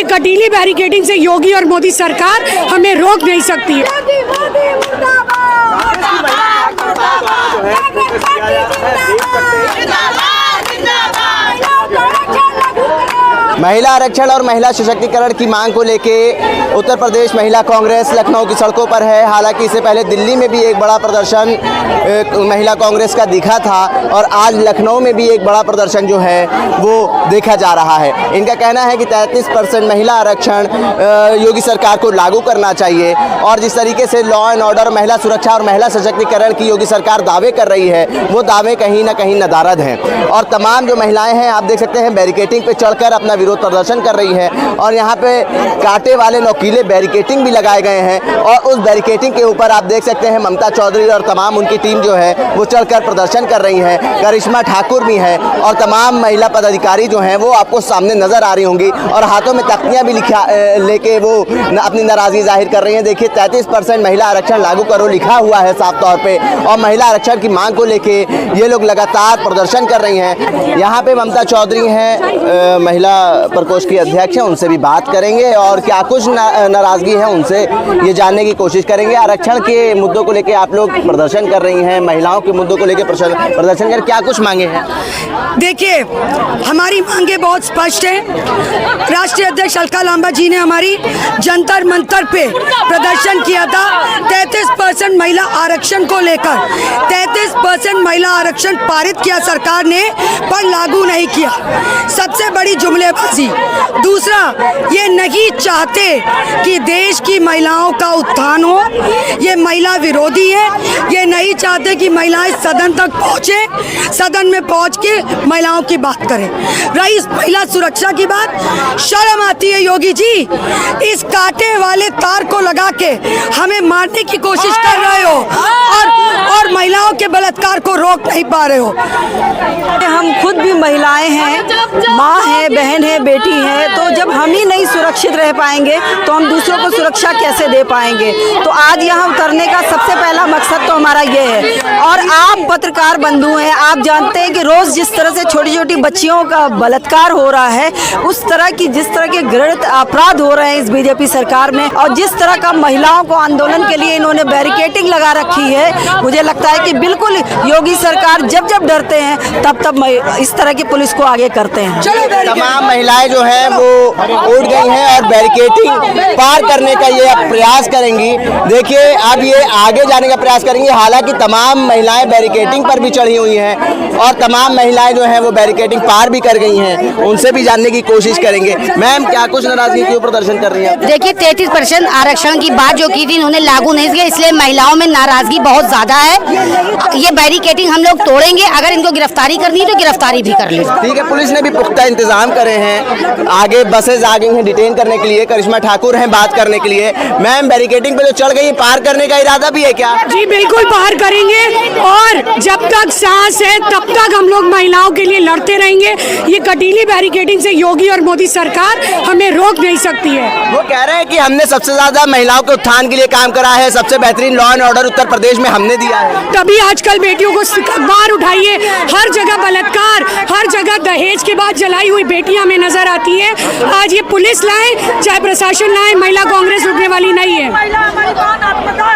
ये कटीली बैरिकेडिंग से योगी और मोदी सरकार हमें रोक नहीं सकती है। महिला आरक्षण और महिला सशक्तिकरण की मांग को लेके उत्तर प्रदेश महिला कांग्रेस लखनऊ की सड़कों पर है। हालांकि इससे पहले दिल्ली में भी एक बड़ा प्रदर्शन महिला कांग्रेस का दिखा था और आज लखनऊ में भी एक बड़ा प्रदर्शन जो है वो देखा जा रहा है। इनका कहना है कि 33% महिला आरक्षण योगी सरकार को लागू करना चाहिए और जिस तरीके से लॉ एंड ऑर्डर, महिला सुरक्षा और महिला सशक्तिकरण की योगी सरकार दावे कर रही है वो दावे कहीं ना कहीं नदारद हैं। और तमाम जो महिलाएं हैं आप देख सकते हैं बैरिकेडिंग पे चढ़कर अपना विरोध प्रदर्शन कर रही है और यहाँ पे कांटे वाले नोकीले बैरिकेडिंग भी लगाए गए हैं और उस बैरिकेडिंग के ऊपर आप देख सकते हैं ममता चौधरी और तमाम उनकी टीम जो है वो चढ़कर प्रदर्शन कर रही है। करिश्मा ठाकुर भी है और तमाम महिला पदाधिकारी जो हैं वो आपको सामने नजर आ रही होंगी और हाथों में तख्तियां भी लेके वो अपनी नाराजगी जाहिर कर रही हैं। देखिए 33% महिला आरक्षण लागू करो लिखा हुआ है साफ तौर पे और महिला आरक्षण की मांग को लेके ये लोग लगातार प्रदर्शन कर रही हैं। यहाँ पे ममता चौधरी हैं, महिला प्रकोष्ठ की अध्यक्ष हैं, उनसे भी बात करेंगे और क्या कुछ नाराजगी है उनसे ये जानने की कोशिश करेंगे। आरक्षण के मुद्दों को लेके आप लोग प्रदर्शन कर रही हैं, महिलाओं के मुद्दों को लेके प्रदर्शन कर, क्या कुछ मांगे हैं? देखिए हमारी मांगे बहुत स्पष्ट हैं। राष्ट्रीय अध्यक्ष अलका लांबा जी ने हमारी जंतर मंतर पे प्रदर्शन किया था 33% महिला आरक्षण को लेकर। 33% महिला आरक्षण पारित किया सरकार ने पर लागू नहीं किया, सबसे बड़ी जुमलेबाजी। दूसरा, ये नहीं चाहते कि देश की महिलाओं का उत्थान हो, ये महिला विरोधी है। ये नहीं चाहते कि महिलाएं सदन तक पहुँचे, सदन में पहुँच के महिलाओं की बात करें। रही महिला सुरक्षा की बात, शर्म आती है योगी जी, इस कांटे वाले तार को लगा के हमें मारने की कोशिश कर रहे हो और महिलाओं के बलात्कार को रोक नहीं पा रहे हो। हम खुद भी महिलाएं हैं, माँ है, बहन है, बेटी है, तो जब हम ही नहीं सुरक्षित रह पाएंगे तो हम दूसरों को सुरक्षा कैसे दे पाएंगे। तो आज यहाँ उतरने का सबसे पहला मकसद तो हमारा ये है। और आप पत्रकार बंधु हैं, आप जानते हैं कि रोज जिस तरह से छोटी छोटी बच्चियों का बलात्कार हो रहा है, उस तरह की जिस तरह के घृणित अपराध हो रहे हैं इस बीजेपी सरकार में, और जिस तरह का महिलाओं को आंदोलन के लिए इन्होंने बैरिकेडिंग लगा रखी है, मुझे लगता है कि बिल्कुल योगी सरकार जब जब डरते हैं तब तब इस तरह की पुलिस को आगे करते हैं। तमाम महिलाएं जो हैं वो उठ गई हैं और बैरिकेडिंग पार करने का ये प्रयास करेंगी। देखिए अब ये आगे जाने का प्रयास करेंगी। हालांकि तमाम महिलाएं बैरिकेडिंग पर भी चढ़ी हुई हैं और तमाम महिलाएं जो हैं वो बैरिकेडिंग पार भी कर गई हैं, उनसे भी जानने की कोशिश करेंगे। मैम क्या कुछ नाराजगी क्यों प्रदर्शन कर रही हैं? देखिए 33% आरक्षण की बात जो की थी उन्होंने लागू नहीं किया, इसलिए महिलाओं में नाराजगी बहुत ज्यादा है। ये बैरिकेडिंग हम लोग तोड़ेंगे, अगर इनको गिरफ्तारी करनी है तो गिरफ्तारी भी कर ले। ठीक है, पुलिस ने भी पुख्ता इंतजाम करे हैं, आगे बसेज आ गई हैं डिटेन करने के लिए। करिश्मा ठाकुर हैं बात करने के लिए। मैम बैरिकेडिंग पे जो चढ़ गई, पार करने का इरादा भी है क्या? जी बिल्कुल पार करेंगे और जब तक सांस है तब तक हम लोग महिलाओं के लिए लड़ते रहेंगे। ये कटीली बैरिकेडिंग से योगी और मोदी सरकार हमें रोक नहीं सकती है। वो कह रहे हैं कि हमने सबसे ज्यादा महिलाओं के उत्थान के लिए काम करा है, सबसे बेहतरीन law and order Uttar Pradesh में हमने दिया है। तभी आजकल बेटियों को अखबार उठाइए, हर जगह बलात्कार, हर जगह दहेज के बाद जलाई हुई बेटियां हमें नजर आती है। आज ये पुलिस लाए चाहे प्रशासन लाए, महिला कांग्रेस रुकने वाली नहीं है।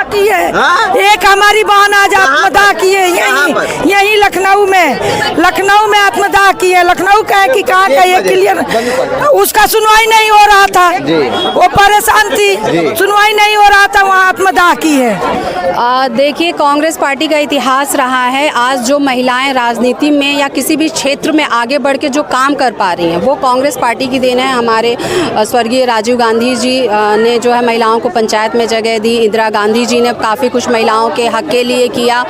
की है एक हमारी बहन आज आत्मदाह की है, यही लखनऊ में आत्मदाह की है। लखनऊ का है कि कहाँ का ये क्लियर, उसका सुनवाई नहीं हो रहा था, वो परेशान थी, सुनवाई नहीं हो रहा था, वहाँ आत्मदाह की है। देखिए कांग्रेस पार्टी का इतिहास रहा है, आज जो महिलाएं राजनीति में या किसी भी क्षेत्र में आगे बढ़ के जो काम कर पा रही हैं वो कांग्रेस पार्टी की देन है। हमारे स्वर्गीय राजीव गांधी जी ने जो है महिलाओं को पंचायत में जगह दी, इंदिरा गांधी जी ने काफ़ी कुछ महिलाओं के हक के लिए किया,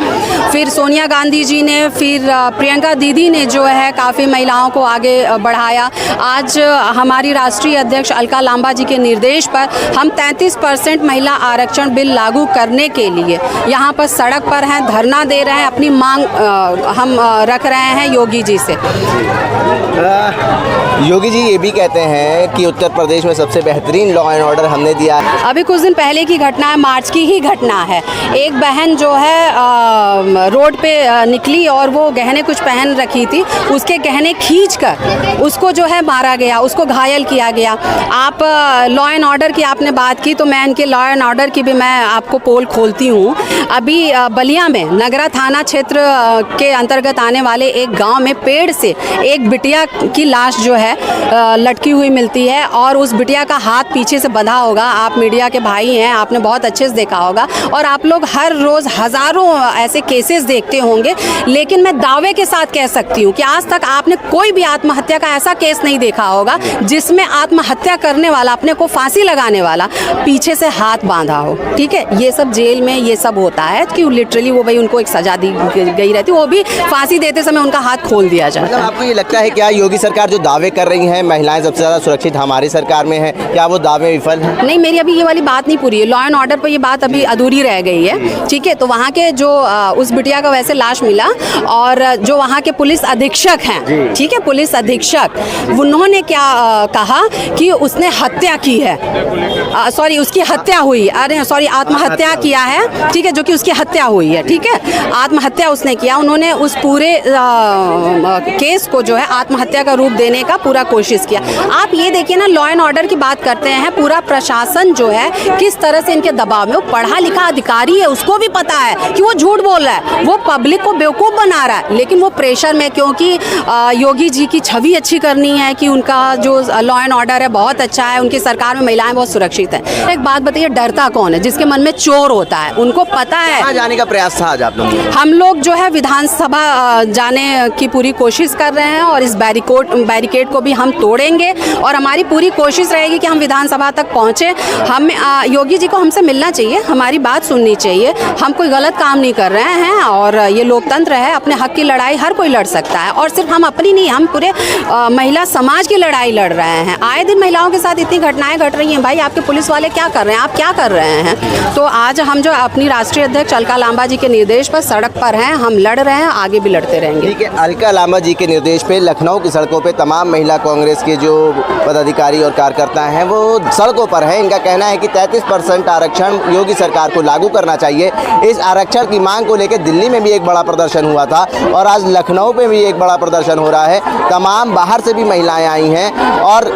फिर सोनिया गांधी जी ने, फिर प्रियंका दीदी ने जो है काफ़ी महिलाओं को आगे बढ़ाया। आज हमारी राष्ट्रीय अध्यक्ष अलका लांबा जी के निर्देश पर हम 33% महिला आरक्षण बिल लागू करने के लिए यहाँ पर सड़क पर हैं, धरना दे रहे हैं, अपनी मांग हम रख रहे हैं योगी जी से। योगी जी ये भी कहते हैं कि उत्तर प्रदेश में सबसे बेहतरीन लॉ एंड ऑर्डर हमने दिया है। अभी कुछ दिन पहले की घटना है, मार्च की ही घटना है। एक बहन जो है रोड पे निकली और वो गहने कुछ पहन रखी थी, उसके गहने खींचकर उसको जो है मारा गया, उसको घायल घायल किया गया। आप लॉ एंड ऑर्डर की आपने बात की, तो मैं इनके लॉ एंड ऑर्डर की भी मैं आपको पोल खोलती हूँ। अभी बलिया में नगरा थाना क्षेत्र के अंतर्गत आने वाले एक गांव में पेड़ से एक बिटिया की लाश जो है लटकी हुई मिलती है, और उस बिटिया का हाथ पीछे से बंधा होगा। आप मीडिया के भाई हैं, आपने बहुत अच्छे से देखा होगा, और आप लोग हर रोज़ हज़ारों ऐसे केसेस देखते होंगे। लेकिन मैं दावे के साथ कह सकती हूँ कि आज तक आपने कोई भी आत्महत्या का ऐसा केस नहीं देखा होगा जिसमें आत्महत्या करने वाला, अपने को फांसी लगाने वाला, पीछे से हाथ बांधा हो। ठीक है, ये सब जेल में ये सब होता है कि लिटरली वो भाई उनको एक सजा दी गई रहती, वो भी फांसी देते समय उनका हाथ खोल दिया जाता मतलब है। आपको ये लगता है क्या योगी सरकार जो दावे कर रही है महिलाएं सबसे ज़्यादा सुरक्षित हमारी सरकार में है, क्या वो दावे विफल हैं? नहीं, मेरी अभी ये वाली बात नहीं पूरी है। लॉ एंड ऑर्डर पर ये बात अभी अधूरी रह गई है। ठीक है, तो वहाँ के जो उस बिटिया का वैसे लाश मिला, और जो वहाँ के पुलिस अधीक्षक हैं, ठीक है, पुलिस अधीक्षक, उन्होंने क्या कहा कि उसने हत्या की है, सॉरी उसकी हत्या हुई, अरे सॉरी आत्महत्या किया है। ठीक है, जो कि उसकी हत्या हुई है। ठीक है, आत्महत्या उसने किया। उन्होंने उस पूरे केस को जो है आत्महत्या का रूप देने का पूरा कोशिश किया। आप ये देखिए ना, लॉ एंड ऑर्डर की बात करते हैं, पूरा प्रशासन जो है किस तरह से इनके दबाव में, वो पढ़ा लिखा अधिकारी है, उसको भी पता है कि वो झूठ बोल रहा है, वो पब्लिक को बेवकूफ़ बना रहा है, लेकिन वो प्रेशर में, क्योंकि योगी जी की छवि अच्छी करनी है कि उनका जो लॉ एंड ऑर्डर है बहुत अच्छा है, उनकी सरकार में महिलाएं बहुत सुरक्षित हैं। एक बात बताइए, डरता कौन है? जिसके मन में चोर होता है, उनको पता है। कहाँ जाने का प्रयास था आज आप लोग? हम लोग जो है विधानसभा जाने की पूरी कोशिश कर रहे हैं, और इस बैरिकेड को भी हम तोड़ेंगे, और हमारी पूरी कोशिश रहेगी कि हम विधानसभा तक पहुँचे। हम योगी जी को हमसे मिलना चाहिए, हमारी बात सुननी चाहिए। हम कोई गलत काम नहीं कर रहे हैं, और ये लोकतंत्र है, अपने हक की लड़ाई हर कोई लड़ सकता है, और सिर्फ हम अपनी नहीं, हम पूरे महिला समाज की लड़ाई लड़ रहे हैं। आए दिन महिलाओं के साथ इतनी घटनाएं घट रही हैं, भाई आपके पुलिस वाले क्या कर रहे हैं, आप क्या कर रहे हैं? तो आज हम जो अपनी राष्ट्रीय अध्यक्ष अलका लांबा जी के निर्देश पर सड़क पर हैं, हम लड़ रहे हैं, आगे भी लड़ते रहेंगे। ठीक है, अलका लांबा जी के निर्देश पे लखनऊ की सड़कों पे तमाम महिला कांग्रेस के जो पदाधिकारी और कार्यकर्ता हैं वो सड़कों पर हैं। इनका कहना है कि 33% आरक्षण योगी सरकार को लागू करना चाहिए। इस आरक्षण की मांग को लेकर दिल्ली में भी एक बड़ा प्रदर्शन हुआ था, और आज लखनऊ पे भी एक बड़ा प्रदर्शन हो रहा है। तमाम बाहर से भी महिलाएं आई हैं, और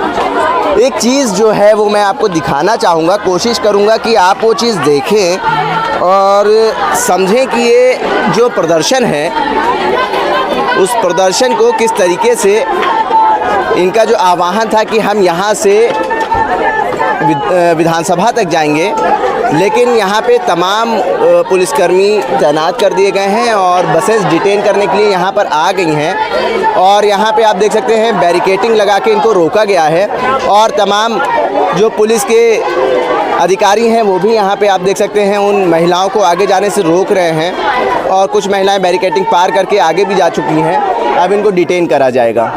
एक चीज़ जो है वो मैं आपको दिखाना चाहूँगा, कोशिश करूँगा कि आप वो चीज़ देखें और समझें कि ये जो प्रदर्शन है उस प्रदर्शन को किस तरीके से इनका जो आह्वान था कि हम यहाँ से विधानसभा तक जाएंगे, लेकिन यहाँ पे तमाम पुलिसकर्मी तैनात कर दिए गए हैं और बसेस डिटेन करने के लिए यहाँ पर आ गई हैं, और यहाँ पे आप देख सकते हैं बैरिकेटिंग लगा के इनको रोका गया है, और तमाम जो पुलिस के अधिकारी हैं वो भी यहाँ पे आप देख सकते हैं उन महिलाओं को आगे जाने से रोक रहे हैं, और कुछ महिलाएं बैरिकेटिंग पार करके आगे भी जा चुकी हैं। अब इनको डिटेन करा जाएगा।